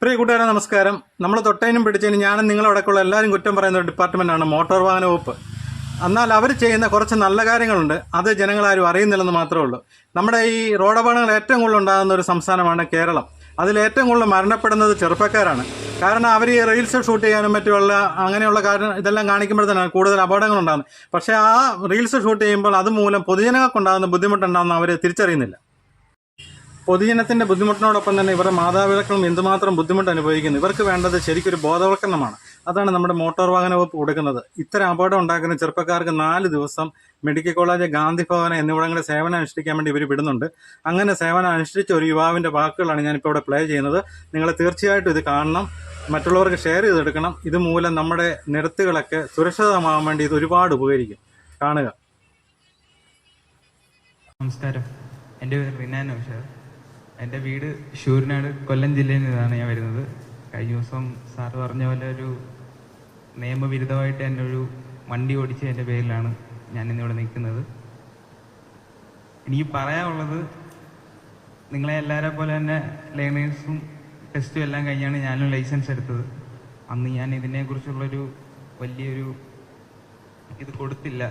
പ്രിയ കൂട്ടുകാരെ നമസ്കാരം. നമ്മൾ തൊട്ടതിനും പിടിച്ചതിനും ഞാനും നിങ്ങളടക്കമുള്ള എല്ലാവരും കുറ്റം പറയുന്ന ഒരു ഡിപ്പാർട്ട്മെന്റാണ് മോട്ടോർ വാഹന വകുപ്പ്. എന്നാൽ അവർ ചെയ്യുന്ന കുറച്ച് നല്ല കാര്യങ്ങളുണ്ട്, അത് ജനങ്ങളാരും അറിയുന്നില്ലെന്ന് മാത്രമേ ഉള്ളൂ. നമ്മുടെ ഈ റോഡപകടങ്ങൾ ഏറ്റവും കൂടുതൽ ഉണ്ടാകുന്ന ഒരു സംസ്ഥാനമാണ് കേരളം. അതിൽ ഏറ്റവും കൂടുതൽ മരണപ്പെടുന്നത് ചെറുപ്പക്കാരാണ്. കാരണം അവർ ഈ റീൽസ് ഷൂട്ട് ചെയ്യാനും മറ്റുള്ള അങ്ങനെയുള്ള കാര്യം ഇതെല്ലാം കാണിക്കുമ്പോഴത്തേനാണ് കൂടുതൽ അപകടങ്ങൾ ഉണ്ടാകുന്നത്. പക്ഷേ ആ റീൽസ് ഷൂട്ട് ചെയ്യുമ്പോൾ അതുമൂലം പൊതുജനങ്ങൾക്കുണ്ടാകുന്ന ബുദ്ധിമുട്ടുണ്ടാകുന്ന അവർ തിരിച്ചറിയുന്നില്ല. പൊതുജനത്തിന്റെ ബുദ്ധിമുട്ടിനോടൊപ്പം തന്നെ ഇവരുടെ മാതാപിതാക്കളും എന്തുമാത്രം ബുദ്ധിമുട്ട് അനുഭവിക്കുന്നു. ഇവർക്ക് വേണ്ടത് ശരിക്കൊരു ബോധവൽക്കരണമാണ്. അതാണ് നമ്മുടെ മോട്ടോർ വാഹന വകുപ്പ് കൊടുക്കുന്നത്. ഇത്തരം അപകടം ഉണ്ടാക്കുന്ന ചെറുപ്പക്കാർക്ക് 4 ദിവസം മെഡിക്കൽ കോളേജ്, ഗാന്ധി ഭവൻ എന്നിവിടങ്ങളിൽ സേവനം അനുഷ്ഠിക്കാൻ വേണ്ടി ഇവർ വിടുന്നുണ്ട്. അങ്ങനെ സേവനം അനുഷ്ഠിച്ച ഒരു യുവാവിന്റെ വാക്കുകളാണ് ഞാനിപ്പോൾ ഇവിടെ പ്ലേ ചെയ്യുന്നത്. നിങ്ങൾ തീർച്ചയായിട്ടും ഇത് കാണണം, മറ്റുള്ളവർക്ക് ഷെയർ ചെയ്തെടുക്കണം. ഇതുമൂലം നമ്മുടെ നിരത്തുകളൊക്കെ സുരക്ഷിതമാകാൻ വേണ്ടി ഇത് ഒരുപാട് ഉപകരിക്കും. കാണുക. നമസ്കാരം, എൻ്റെ പേര് റിനാൻ നൗഷാദ്. എൻ്റെ വീട് ശൂരനാട്, കൊല്ലം ജില്ലയിൽ നിന്നാണ് ഞാൻ വരുന്നത്. കഴിഞ്ഞ ദിവസം സാറ് പറഞ്ഞ പോലെ ഒരു നിയമവിരുദ്ധമായിട്ട് എൻ്റെ ഒരു വണ്ടി ഓടിച്ച എൻ്റെ പേരിലാണ് ഞാൻ ഇന്നിവിടെ നിൽക്കുന്നത്. എനിക്ക് പറയാനുള്ളത്, നിങ്ങളെ എല്ലാവരെ പോലെ തന്നെ ലേണേഴ്സും ടെസ്റ്റും എല്ലാം കഴിഞ്ഞാണ് ഞാനും ലൈസൻസ് എടുത്തത്. അന്ന് ഞാൻ ഇതിനെക്കുറിച്ചുള്ളൊരു വലിയൊരു ഇത് കൊടുത്തില്ല.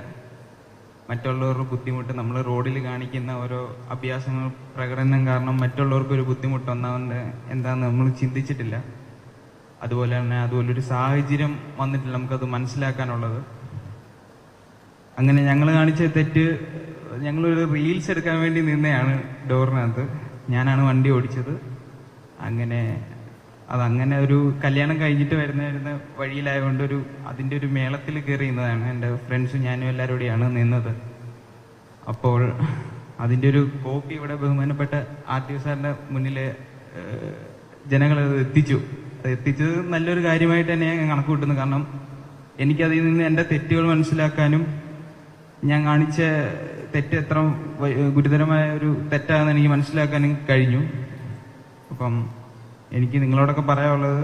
മറ്റുള്ളവരുടെ ബുദ്ധിമുട്ട്, നമ്മൾ റോഡിൽ കാണിക്കുന്ന ഓരോ അഭ്യാസങ്ങൾ, പ്രകടനം കാരണം മറ്റുള്ളവർക്കൊരു ബുദ്ധിമുട്ട് ഒന്നാമത് എന്താണെന്ന് നമ്മൾ ചിന്തിച്ചിട്ടില്ല. അതുപോലെ തന്നെ അതുപോലൊരു സാഹചര്യം വന്നിട്ടില്ല നമുക്കത് മനസ്സിലാക്കാനുള്ളത്. അങ്ങനെ ഞങ്ങൾ കാണിച്ച തെറ്റ്, ഞങ്ങളൊരു റീൽസ് എടുക്കാൻ വേണ്ടി നിന്നെയാണ് ഡോറിനകത്ത്. ഞാനാണ് വണ്ടി ഓടിച്ചത്. അതങ്ങനെ ഒരു കല്യാണം കഴിഞ്ഞിട്ട് വരുന്ന വഴിയിലായതുകൊണ്ട് അതിൻ്റെ ഒരു മേളത്തിൽ കയറി നിന്നതാണ്. എൻ്റെ ഫ്രണ്ട്സും ഞാനും എല്ലാവരും കൂടിയാണ് നിന്നത്. അപ്പോൾ അതിൻ്റെ ഒരു കോപ്പി ഇവിടെ ബഹുമാനപ്പെട്ട RTO സാറിൻ്റെ മുന്നിൽ ജനങ്ങളത് എത്തിച്ചത് നല്ലൊരു കാര്യമായിട്ട് തന്നെ ഞാൻ കണക്ക് കൂട്ടുന്നു. കാരണം എനിക്കതിൽ നിന്ന് എൻ്റെ തെറ്റുകൾ മനസ്സിലാക്കാനും ഞാൻ കാണിച്ച തെറ്റ് എത്ര ഗുരുതരമായ ഒരു തെറ്റാണെന്ന് എനിക്ക് മനസ്സിലാക്കാനും കഴിഞ്ഞു. അപ്പം എനിക്ക് നിങ്ങളോടൊക്കെ പറയാനുള്ളത്,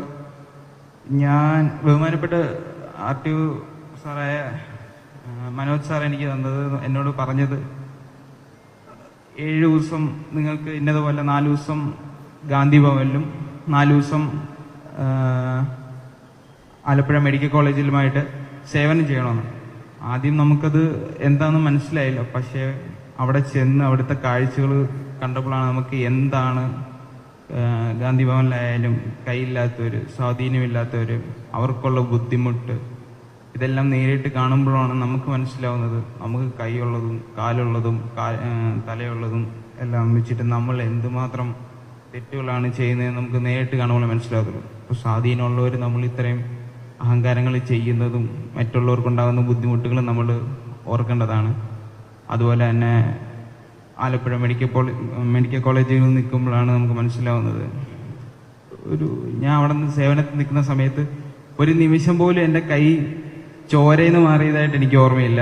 ഞാൻ ബഹുമാനപ്പെട്ട RTO സാറായ മനോജ് സാർ എനിക്ക് എന്നോട് പറഞ്ഞത് 7 ദിവസം നിങ്ങൾക്ക് ഇന്നതുപോലെ 4 ദിവസം ഗാന്ധി ഭവനിലും 4 ദിവസം ആലപ്പുഴ മെഡിക്കൽ കോളേജിലുമായിട്ട് സേവനം ചെയ്യണമെന്ന്. ആദ്യം നമുക്കത് എന്താണെന്ന് മനസ്സിലായില്ല. പക്ഷേ അവിടെ ചെന്ന് അവിടുത്തെ കാഴ്ചകൾ കണ്ടപ്പോഴാണ് നമുക്ക് എന്താണ് ഗാന്ധി ഭവനിലായാലും കൈയില്ലാത്തവർ, സ്വാധീനമില്ലാത്തവർ, അവർക്കുള്ള ബുദ്ധിമുട്ട്, ഇതെല്ലാം നേരിട്ട് കാണുമ്പോഴാണ് നമുക്ക് മനസ്സിലാവുന്നത്. നമുക്ക് കൈയുള്ളതും കാലുള്ളതും തലയുള്ളതും എല്ലാം വെച്ചിട്ട് നമ്മൾ എന്തുമാത്രം തെറ്റുകളാണ് ചെയ്യുന്നതെന്ന് നമുക്ക് നേരിട്ട് കാണുമ്പോൾ മനസ്സിലാവുള്ളൂ. അപ്പോൾ സ്വാധീനമുള്ളവർ നമ്മൾ ഇത്രയും അഹങ്കാരങ്ങൾ ചെയ്യുന്നതും മറ്റുള്ളവർക്കുണ്ടാകുന്ന ബുദ്ധിമുട്ടുകളും നമ്മൾ ഓർക്കേണ്ടതാണ്. അതുപോലെ തന്നെ ആലപ്പുഴ മെഡിക്കൽ കോളേജിൽ നിൽക്കുമ്പോഴാണ് നമുക്ക് മനസ്സിലാവുന്നത്. ഞാൻ അവിടെ നിന്ന് സേവനത്തിൽ നിൽക്കുന്ന സമയത്ത് ഒരു നിമിഷം പോലും എൻ്റെ കൈ ചോരയിന്ന് മാറിയതായിട്ട് എനിക്ക് ഓർമ്മയില്ല.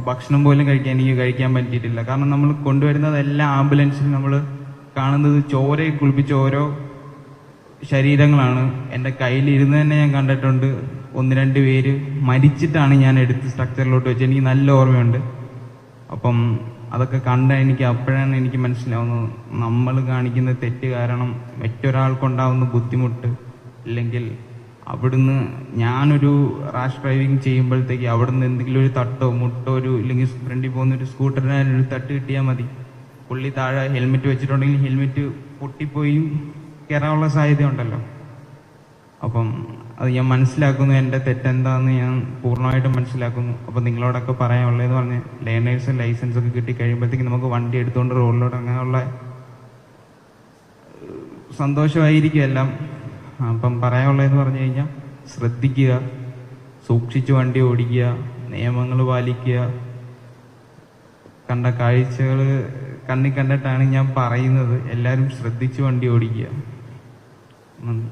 ഭക്ഷണം പോലും എനിക്ക് കഴിക്കാൻ പറ്റിയിട്ടില്ല. കാരണം നമ്മൾ കൊണ്ടുവരുന്നത് എല്ലാ ആംബുലൻസിലും നമ്മൾ കാണുന്നത് ചോരയെ കുളിപ്പിച്ച ഓരോ ശരീരങ്ങളാണ്. എൻ്റെ കയ്യിലിരുന്ന് തന്നെ ഞാൻ കണ്ടിട്ടുണ്ട് 1-2 പേര് മരിച്ചിട്ടാണ് ഞാൻ എടുത്ത് സ്ട്രക്ചറിലോട്ട് വെച്ച്. എനിക്ക് നല്ല ഓർമ്മയുണ്ട്. അപ്പം അതൊക്കെ അപ്പോഴാണ് എനിക്ക് മനസ്സിലാവുന്നത്, നമ്മൾ കാണിക്കുന്ന തെറ്റ് കാരണം മറ്റൊരാൾക്കുണ്ടാവുന്ന ബുദ്ധിമുട്ട്, ഇല്ലെങ്കിൽ അവിടുന്ന് ഞാനൊരു റാഷ് ഡ്രൈവിങ് ചെയ്യുമ്പോഴത്തേക്ക് അവിടുന്ന് എന്തെങ്കിലും ഒരു തട്ടോ മുട്ടോ ഇല്ലെങ്കിൽ ഫ്രണ്ടിൽ പോകുന്ന ഒരു സ്കൂട്ടറിനൊരു തട്ട് കിട്ടിയാൽ മതി, പുള്ളി താഴെ ഹെൽമെറ്റ് വെച്ചിട്ടുണ്ടെങ്കിൽ ഹെൽമെറ്റ് പൊട്ടിപ്പോയി കയറാനുള്ള സാധ്യത ഉണ്ടല്ലോ. അപ്പം അത് ഞാൻ മനസ്സിലാക്കുന്നു, എൻ്റെ തെറ്റെന്താന്ന് ഞാൻ പൂർണ്ണമായിട്ടും മനസ്സിലാക്കുന്നു. അപ്പം നിങ്ങളോടൊക്കെ പറയാനുള്ളതെന്ന് പറഞ്ഞ് ലേണേഴ്സും ലൈസൻസ് ഒക്കെ കിട്ടി കഴിയുമ്പോഴത്തേക്ക് നമുക്ക് വണ്ടി എടുത്തുകൊണ്ട് റോഡിലോട്ട് അങ്ങനെയുള്ള സന്തോഷമായിരിക്കും എല്ലാം. അപ്പം പറയാനുള്ളതെന്ന് പറഞ്ഞു കഴിഞ്ഞാൽ, ശ്രദ്ധിക്കുക, സൂക്ഷിച്ച് വണ്ടി ഓടിക്കുക, നിയമങ്ങൾ പാലിക്കുക. കണ്ട കാഴ്ചകൾ കണ്ണിൽ കണ്ടിട്ടാണ് ഞാൻ പറയുന്നത്. എല്ലാവരും ശ്രദ്ധിച്ച് വണ്ടി ഓടിക്കുക. നന്ദി.